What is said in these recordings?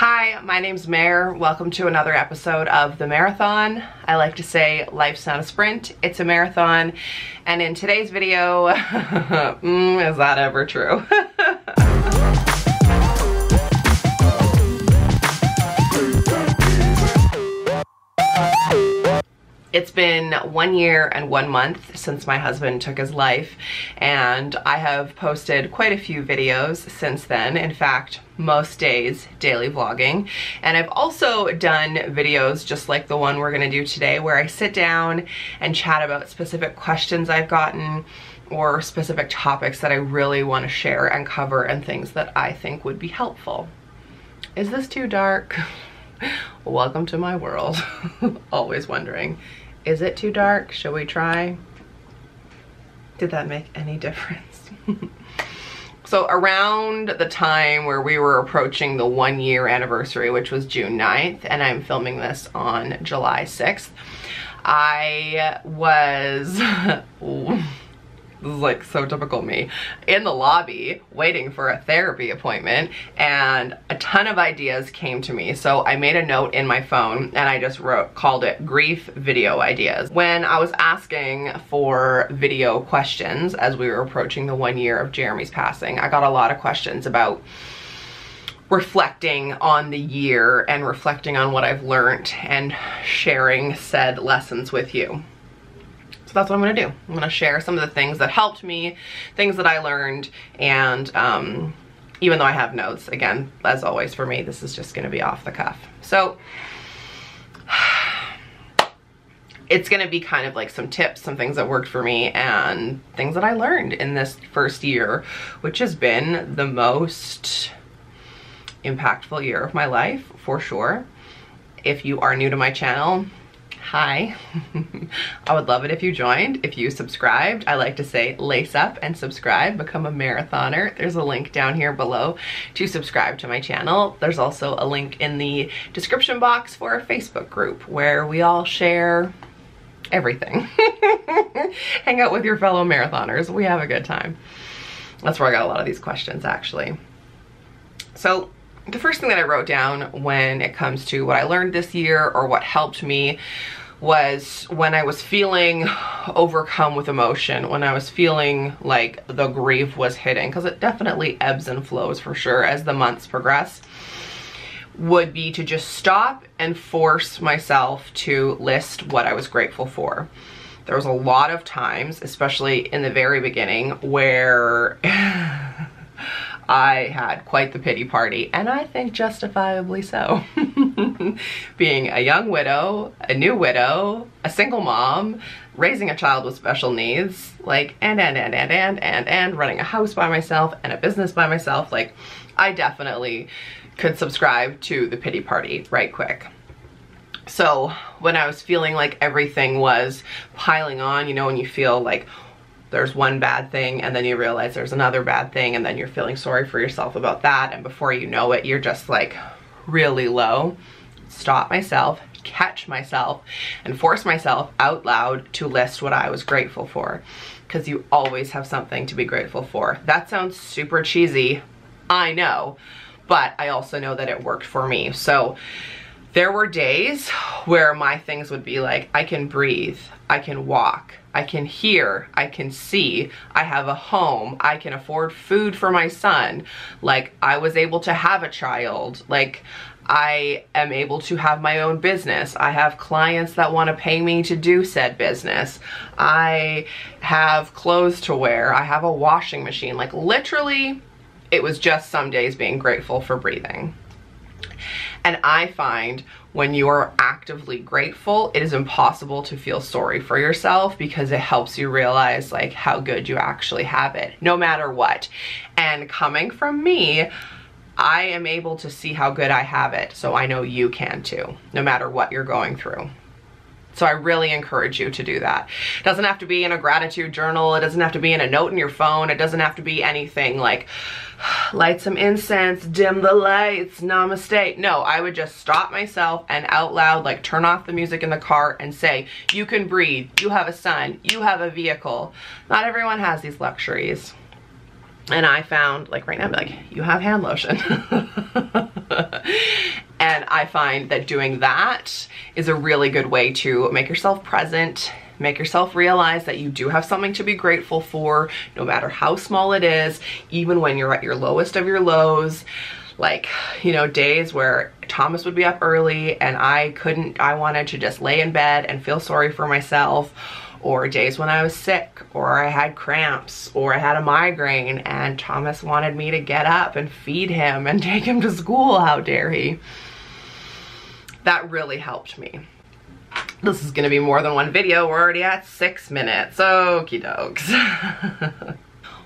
Hi, my name's Mare. Welcome to another episode of the Mareathon. I like to say life's not a sprint, it's a marathon. And in today's video, is that ever true? It's been 1 year and 1 month since my husband took his life, and I have posted quite a few videos since then. In fact, most days daily vlogging. And I've also done videos just like the one we're gonna do today, where I sit down and chat about specific questions I've gotten or specific topics that I really want to share and cover, and things that I think would be helpful. Is this too dark? Welcome to my world. Always wondering, is it too dark? Shall we try? Did that make any difference? So around the time where we were approaching the 1 year anniversary, which was June 9th, and I'm filming this on July 6th, I was, this is like so typical me, in the lobby waiting for a therapy appointment, and a ton of ideas came to me. So I made a note in my phone and I just called it grief video ideas. When I was asking for video questions as we were approaching the 1 year of Jeremy's passing, I got a lot of questions about reflecting on the year and reflecting on what I've learned and sharing said lessons with you. So that's what I'm gonna do. I'm gonna share some of the things that helped me, things that I learned, and even though I have notes, again, as always for me, this is just gonna be off the cuff. So it's gonna be kind of like some tips, some things that worked for me, and things that I learned in this first year, which has been the most impactful year of my life, for sure. If you are new to my channel, hi. I would love it if you joined, if you subscribed. I like to say lace up and subscribe, become a marathoner. There's a link down here below to subscribe to my channel. There's also a link in the description box for a Facebook group where we all share everything. Hang out with your fellow marathoners. We have a good time. That's where I got a lot of these questions, actually. So the first thing that I wrote down when it comes to what I learned this year or what helped me was when I was feeling overcome with emotion, when I was feeling like the grief was hitting, because it definitely ebbs and flows for sure as the months progress, would be to just stop and force myself to list what I was grateful for. There was a lot of times, especially in the very beginning, where I had quite the pity party, and I think justifiably so. Being a young widow, a new widow, a single mom, raising a child with special needs, like, and running a house by myself and a business by myself, like, I definitely could subscribe to the pity party right quick. So when I was feeling like everything was piling on, you know, when you feel like there's one bad thing and then you realize there's another bad thing, and then you're feeling sorry for yourself about that, and before you know it, you're just like really low. Stop myself, catch myself, and force myself out loud to list what I was grateful for, because you always have something to be grateful for. That sounds super cheesy, I know, but I also know that it worked for me. So there were days where my things would be like, I can breathe, I can walk, I can hear, I can see, I have a home, I can afford food for my son, like I was able to have a child, like I am able to have my own business, I have clients that want to pay me to do said business, I have clothes to wear, I have a washing machine. Like literally, it was just some days being grateful for breathing. And I find when you are actively grateful, it is impossible to feel sorry for yourself, because it helps you realize like how good you actually have it, no matter what. And coming from me, I am able to see how good I have it, so I know you can too, no matter what you're going through. So I really encourage you to do that. It doesn't have to be in a gratitude journal. It doesn't have to be in a note in your phone. It doesn't have to be anything like light some incense, dim the lights, namaste. No, I would just stop myself and out loud, like turn off the music in the car and say, you can breathe, you have a son, you have a vehicle. Not everyone has these luxuries. And I found, like right now, I'm like, you have hand lotion. And I find that doing that is a really good way to make yourself present, make yourself realize that you do have something to be grateful for, no matter how small it is, even when you're at your lowest of your lows. Like, you know, days where Thomas would be up early and I wanted to just lay in bed and feel sorry for myself, or days when I was sick, or I had cramps, or I had a migraine and Thomas wanted me to get up and feed him and take him to school. How dare he? That really helped me. This is gonna be more than one video. We're already at 6 minutes. Okie dokes.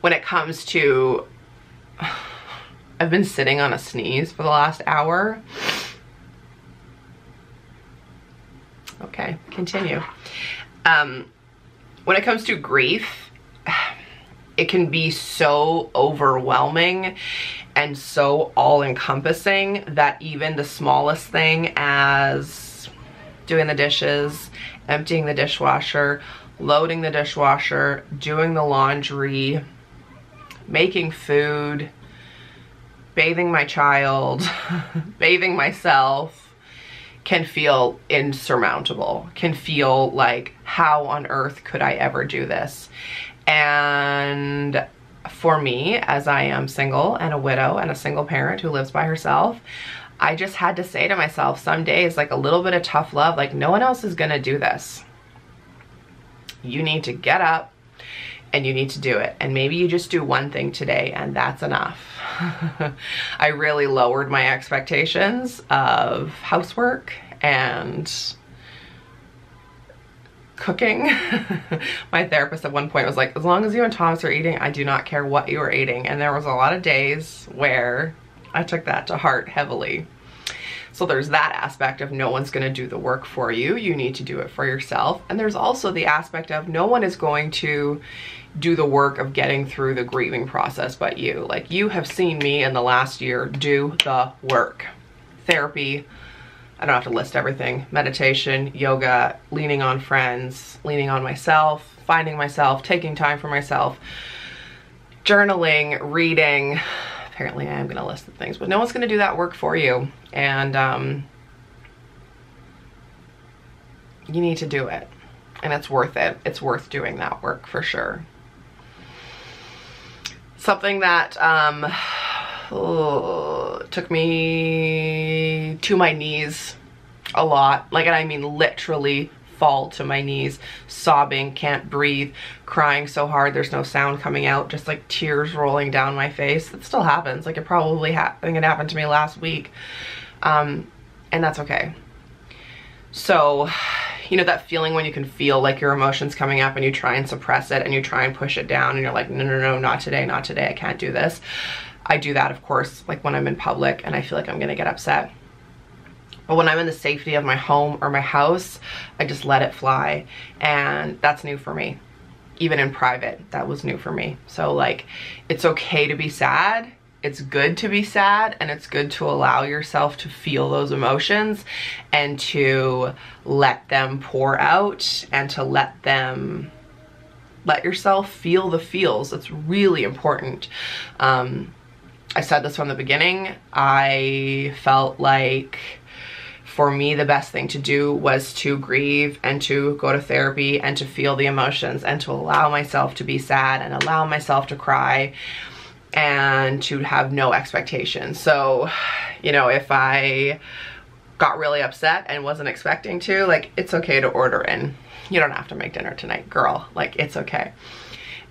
When it comes to, I've been sitting on a sneeze for the last hour. Okay, continue. When it comes to grief, it can be so overwhelming and so all-encompassing that even the smallest thing, as doing the dishes, emptying the dishwasher, loading the dishwasher, doing the laundry, making food, bathing my child, bathing myself, can feel insurmountable, can feel like, how on earth could I ever do this? And for me, as I am single and a widow and a single parent who lives by herself, I just had to say to myself some days, like, a little bit of tough love, like, no one else is gonna do this. You need to get up and you need to do it. And maybe you just do one thing today and that's enough. I really lowered my expectations of housework and cooking. My therapist at one point was like, as long as you and Thomas are eating, I do not care what you are eating. And there was a lot of days where I took that to heart heavily. So there's that aspect of no one's gonna do the work for you. You need to do it for yourself. And there's also the aspect of no one is going to do the work of getting through the grieving process but you. Like, you have seen me in the last year do the work. Therapy, I don't have to list everything. Meditation, yoga, leaning on friends, leaning on myself, finding myself, taking time for myself, journaling, reading. Apparently I am gonna list the things, but no one's gonna do that work for you. And you need to do it. And it's worth it. It's worth doing that work for sure. Something that took me to my knees a lot. Like, and I mean literally fall to my knees, sobbing, can't breathe, crying so hard there's no sound coming out, just like tears rolling down my face. It still happens. Like, it probably happened to me last week. And that's okay. So, you know, that feeling when you can feel like your emotions coming up and you try and suppress it and you try and push it down and you're like, no, no, no, not today, not today, I can't do this. I do that, of course, like when I'm in public and I feel like I'm gonna get upset. But when I'm in the safety of my home or my house, I just let it fly. And that's new for me. Even in private, that was new for me. So, like, it's okay to be sad. It's good to be sad, and it's good to allow yourself to feel those emotions and to let them pour out and to let yourself feel the feels. It's really important. I said this from the beginning. I felt like for me, the best thing to do was to grieve and to go to therapy and to feel the emotions and to allow myself to be sad and allow myself to cry and to have no expectations. So, you know, if I got really upset and wasn't expecting to, like, it's okay to order in. You don't have to make dinner tonight, girl. Like, it's okay.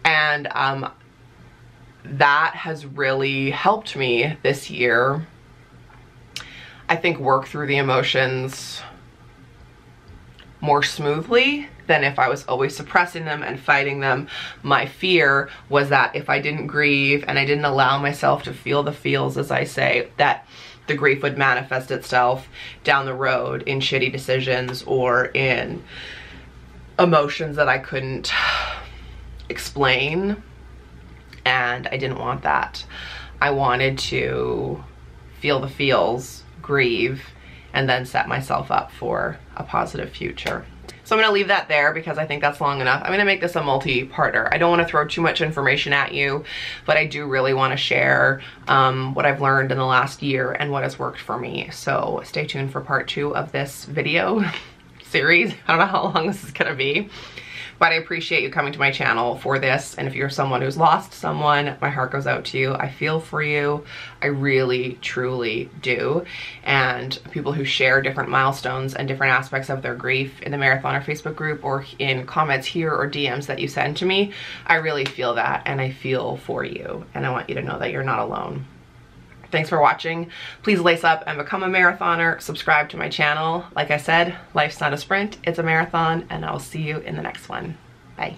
And that has really helped me this year, I think, work through the emotions more smoothly than if I was always suppressing them and fighting them. My fear was that if I didn't grieve and I didn't allow myself to feel the feels, as I say, that the grief would manifest itself down the road in shitty decisions or in emotions that I couldn't explain. And I didn't want that. I wanted to feel the feels, grieve, and then set myself up for a positive future. So I'm gonna leave that there because I think that's long enough. I'm gonna make this a multi-parter. I don't wanna throw too much information at you, but I do really wanna share what I've learned in the last year and what has worked for me. So stay tuned for part 2 of this video series. I don't know how long this is gonna be, but I appreciate you coming to my channel for this. And if you're someone who's lost someone, my heart goes out to you. I feel for you. I really, truly do. And people who share different milestones and different aspects of their grief in the Mareathoner Facebook group or in comments here or DMs that you send to me, I really feel that, and I feel for you. And I want you to know that you're not alone. Thanks for watching. Please lace up and become a marathoner. Subscribe to my channel. Like I said, life's not a sprint, it's a marathon, and I'll see you in the next one. Bye.